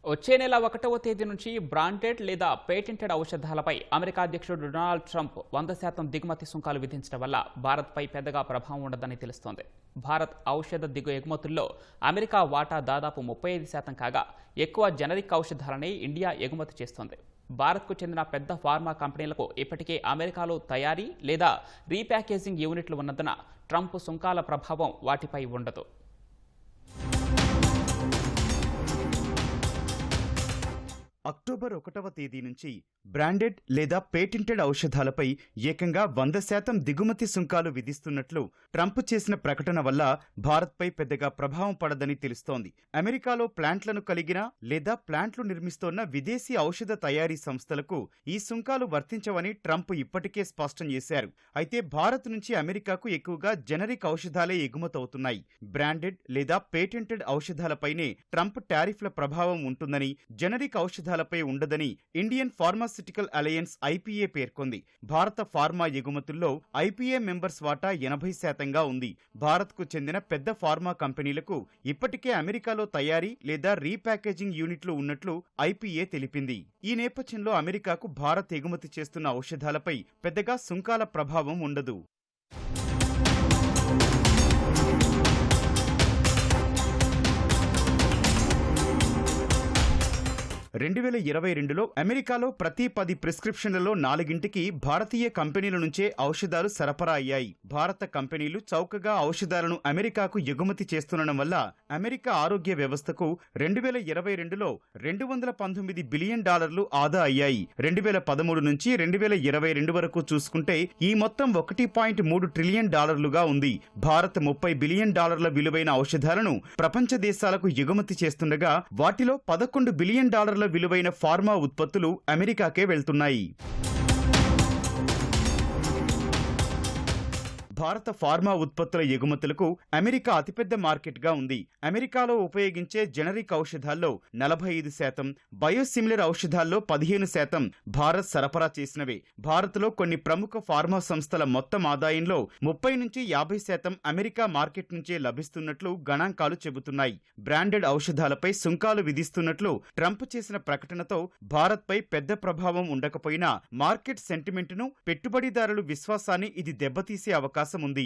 వచ్చే నెల 1వ తేదీ నుంచి బ్రాండెడ్ లేదా పేటెంటెడ్ ఔషధాలపై అమెరికా అధ్యక్షుడు డొనాల్డ్ ట్రంప్ 100% దిగుమతి సుంకాలు విధించడం వల్ల భారత్పై పెద్దగా ప్రభావం ఉండదని తెలుస్తోంది. భారత్ ఔషధ ఎగుమతుల్లో అమెరికా వాటా దాదాపు 35% కాగా ఎక్కువ జనరిక్ ఔషధాలని ఇండియా ఎగుమతి చేస్తోంది. భారత్కు చెందిన పెద్ద ఫార్మా కంపెనీలకు ఇప్పటికే అమెరికాలో తయారీ లేదా రీప్యాకేజింగ్ యూనిట్లు ఉన్నందున ట్రంప్ సుంకాల ప్రభావం వాటిపై ఉండదు. అక్టోబర్ 1వ తేదీ నుంచి బ్రాండెడ్ లేదా పేటెంటెడ్ ఔషధాలపై ఏకంగా 100% దిగుమతి సుంకాలు విధిస్తున్నట్లు ట్రంప్ చేసిన ప్రకటన వల్ల భారత్పై పెద్దగా ప్రభావం పడదని తెలుస్తోంది. అమెరికాలో ప్లాంట్లను కలిగిన లేదా ప్లాంట్లు నిర్మిస్తోన్న విదేశీ ఔషధ తయారీ సంస్థలకు ఈ సుంకాలు వర్తించవని ట్రంప్ ఇప్పటికే స్పష్టం చేశారు. అయితే భారత్ నుంచి అమెరికాకు ఎక్కువగా జనరిక్ ఔషధాలే ఎగుమతవుతున్నాయి. బ్రాండెడ్ లేదా పేటెంటెడ్ ఔషధాలపైనే ట్రంప్ టారిఫ్ల ప్రభావం ఉంటుందని, జనరిక్ ఔషధాలపై ఉండదని ఇండియన్ ఫార్మాస్యూటికల్ అలయన్స్ ఐపీఏ పేర్కొంది. భారత ఫార్మా ఎగుమతుల్లో ఐపీఏ మెంబర్స్ వాటా 80%గా ఉంది. భారత్కు చెందిన పెద్ద ఫార్మా కంపెనీలకు ఇప్పటికే అమెరికాలో తయారీ లేదా రీప్యాకేజింగ్ యూనిట్లు ఉన్నట్లు ఐపీఏ తెలిపింది. ఈ నేపథ్యంలో అమెరికాకు భారత్ ఎగుమతి చేస్తున్న ఔషధాలపై పెద్దగా సుంకాల ప్రభావం ఉండదు. 2022లో అమెరికాలో ప్రతి 10 ప్రిస్క్రిప్షన్లలో 4ంటికి భారతీయ కంపెనీల నుంచే ఔషధాలు సరఫరా అయ్యాయి. భారత కంపెనీలు చౌకగా ఔషధాలను అమెరికాకు ఎగుమతి చేస్తుండడం వల్ల అమెరికా ఆరోగ్య వ్యవస్థకు 2022లో $219 బిలియన్ ఆదా అయ్యాయి. 2013 నుంచి 2022 వరకు చూసుకుంటే ఈ మొత్తం $1.3 ట్రిలియన్ ఉంది. భారత్ $30 బిలియన్ విలువైన ఔషధాలను ప్రపంచ దేశాలకు ఎగుమతి చేస్తుండగా వాటిలో $11 బిలియన్ విలువైన ఫార్మా ఉత్పత్తులు అమెరికాకే వెళ్తున్నాయి. భారత ఫార్మా ఉత్పత్తుల ఎగుమతులకు అమెరికా అతిపెద్ద మార్కెట్గా ఉంది. అమెరికాలో ఉపయోగించే జనరిక్ ఔషధాల్లో 45%, బయోసిమిలర్ ఔషధాల్లో 15% భారత్ సరఫరా చేసినవే. భారత్లో కొన్ని ప్రముఖ ఫార్మా సంస్థల మొత్తం ఆదాయంలో 30 నుంచి 50% అమెరికా మార్కెట్ నుంచే లభిస్తున్నట్లు గణాంకాలు చెబుతున్నాయి. బ్రాండెడ్ ఔషధాలపై సుంకాలు విధిస్తున్నట్లు ట్రంప్ చేసిన ప్రకటనతో భారత్పై పెద్ద ప్రభావం ఉండకపోయినా మార్కెట్ సెంటిమెంట్ను, పెట్టుబడిదారుల విశ్వాసాన్ని ఇది దెబ్బతీసే అవకాశం ఉంది.